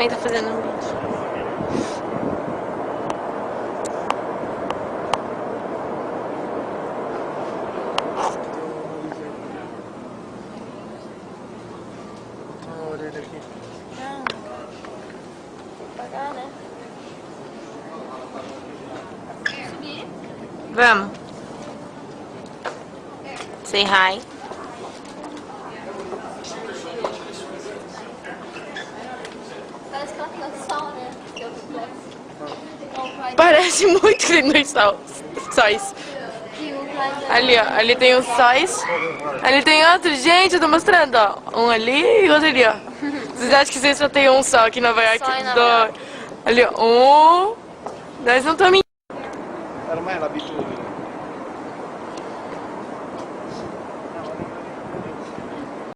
também tá fazendo um vídeo. Olha ele aqui. Vou pagar, né? Vamos. Say hi. Parece que ela tem o sol, né? Que eu Parece muito que tem dois sóis. Ali, ó. Ali tem os sóis. Ali tem outro. Gente, eu tô mostrando, ó. Um ali e outro ali, ó. Vocês acham que vocês só tem um só aqui em Nova York? Só em Nova York. Ali, ó. Um. Nós não estamos. Ormai è l'abitudine.